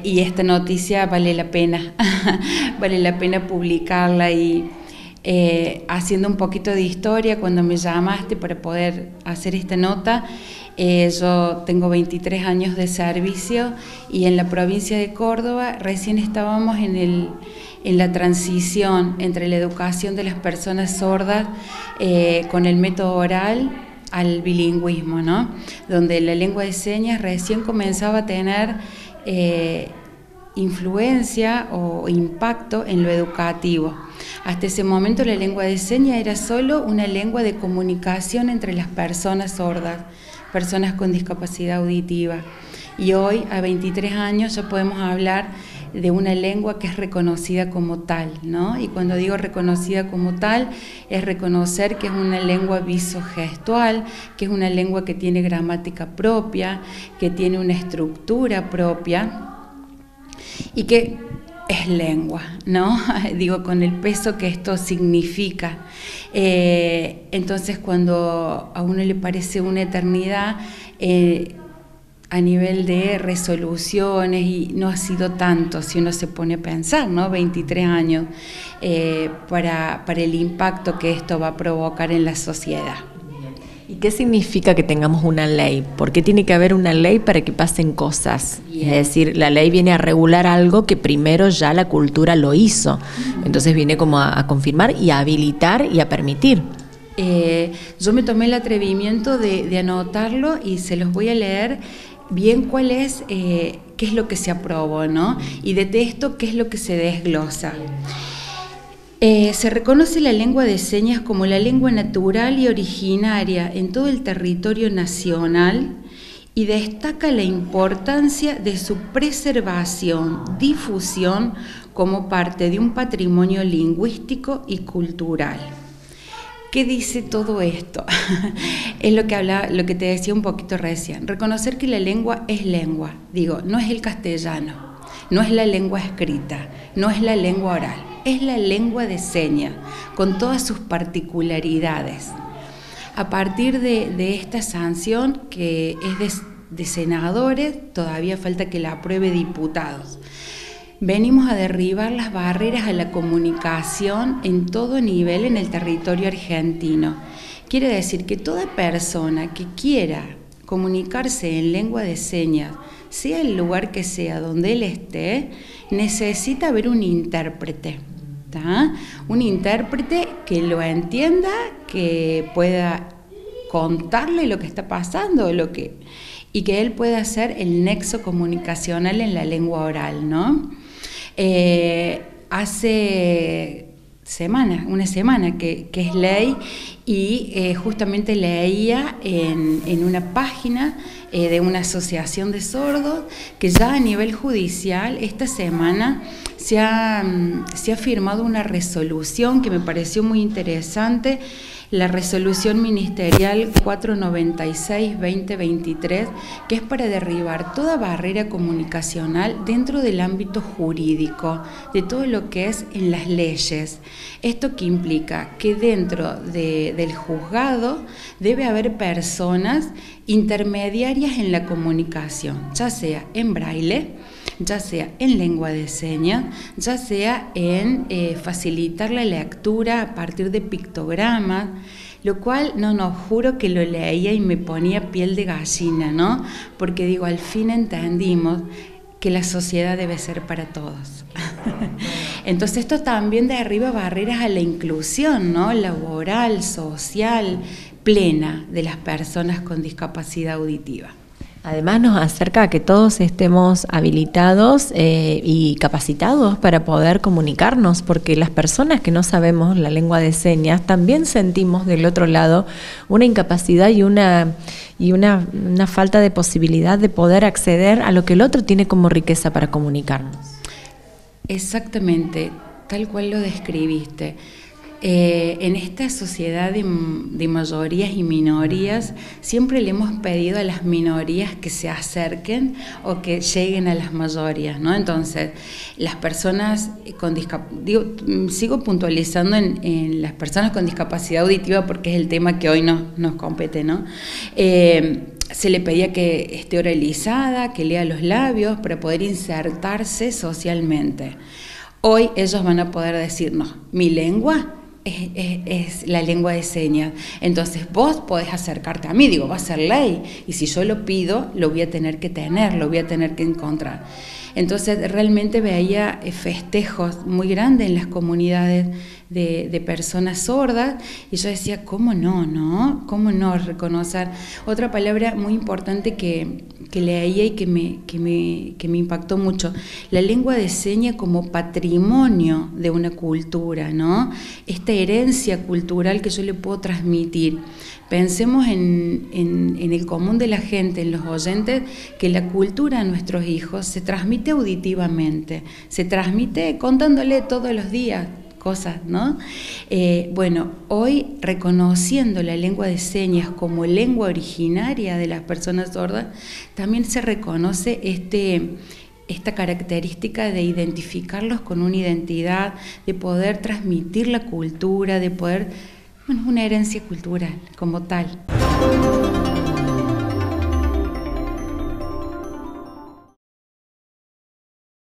Y esta noticia vale la pena, vale la pena publicarla y haciendo un poquito de historia, cuando me llamaste para poder hacer esta nota, yo tengo 23 años de servicio y en la provincia de Córdoba recién estábamos en la transición entre la educación de las personas sordas con el método oral al bilingüismo, ¿no? Donde la lengua de señas recién comenzaba a tener influencia o impacto en lo educativo. Hasta ese momento la lengua de señas era solo una lengua de comunicación entre las personas sordas, personas con discapacidad auditiva. Y hoy, a 23 años, ya podemos hablar de una lengua que es reconocida como tal, ¿no? Y cuando digo reconocida como tal, es reconocer que es una lengua visogestual, que es una lengua que tiene gramática propia, que tiene una estructura propia y que es lengua, ¿no? Digo, con el peso que esto significa. Entonces, cuando a uno le parece una eternidad, a nivel de resoluciones, y no ha sido tanto si uno se pone a pensar, ¿no? 23 años para el impacto que esto va a provocar en la sociedad. ¿Y qué significa que tengamos una ley? ¿Por qué tiene que haber una ley para que pasen cosas? Bien. Es decir, la ley viene a regular algo que primero ya la cultura lo hizo. Entonces viene como a confirmar y a habilitar y a permitir. Yo me tomé el atrevimiento de anotarlo y se los voy a leer bien cuál es, qué es lo que se aprobó, ¿no? Y de esto, qué es lo que se desglosa. Se reconoce la lengua de señas como la lengua natural y originaria en todo el territorio nacional y destaca la importancia de su preservación, difusión como parte de un patrimonio lingüístico y cultural. ¿Qué dice todo esto? Es lo que hablaba, lo que te decía un poquito recién. Reconocer que la lengua es lengua, digo, no es el castellano, no es la lengua escrita, no es la lengua oral. Es la lengua de señas, con todas sus particularidades. A partir de esta sanción, que es de senadores, todavía falta que la apruebe diputados. Venimos a derribar las barreras a la comunicación en todo nivel en el territorio argentino. Quiere decir que toda persona que quiera comunicarse en lengua de señas, sea el lugar que sea donde él esté, necesita haber un intérprete. ¿Tá? Un intérprete que lo entienda, que pueda contarle lo que está pasando, y que él pueda hacer el nexo comunicacional en la lengua oral, ¿no? Hace una semana que es ley, y justamente leía en una página de una asociación de sordos que ya a nivel judicial esta semana se ha firmado una resolución que me pareció muy interesante, la resolución ministerial 496-2023, que es para derribar toda barrera comunicacional dentro del ámbito jurídico, de todo lo que es en las leyes. Esto que implica que dentro del juzgado debe haber personas intermediarias en la comunicación, ya sea en braille, ya sea en lengua de señas, ya sea en facilitar la lectura a partir de pictogramas, lo cual, juro que lo leía y me ponía piel de gallina, ¿no? Porque digo, al fin entendimos que la sociedad debe ser para todos. Entonces esto también derriba barreras a la inclusión, ¿no? Laboral, social, plena de las personas con discapacidad auditiva. Además nos acerca a que todos estemos habilitados y capacitados para poder comunicarnos, porque las personas que no sabemos la lengua de señas también sentimos del otro lado una incapacidad y una falta de posibilidad de poder acceder a lo que el otro tiene como riqueza para comunicarnos. Exactamente, tal cual lo describiste. En esta sociedad de mayorías y minorías, siempre le hemos pedido a las minorías que se acerquen o que lleguen a las mayorías, ¿no? Entonces, las personas con discapacidad, sigo puntualizando en las personas con discapacidad auditiva porque es el tema que hoy nos compete, ¿no? se le pedía que esté oralizada, que lea los labios para poder insertarse socialmente. Hoy ellos van a poder decir, no, mi lengua es la lengua de señas, entonces vos podés acercarte a mí, digo, va a ser ley, y si yo lo pido, lo voy a tener que tener, lo voy a tener que encontrar. Entonces realmente veía festejos muy grandes en las comunidades de personas sordas, y yo decía, ¿cómo no? ¿Cómo no reconocer? Otra palabra muy importante que leía y que me impactó mucho, la lengua de señas como patrimonio de una cultura, ¿no? Esta herencia cultural que yo le puedo transmitir. Pensemos en el común de la gente, en los oyentes, que la cultura a nuestros hijos se transmite auditivamente, se transmite contándole todos los días cosas, ¿no? Bueno, hoy reconociendo la lengua de señas como lengua originaria de las personas sordas, también se reconoce esta característica de identificarlos con una identidad, de poder transmitir la cultura, de poder, bueno, una herencia cultural como tal.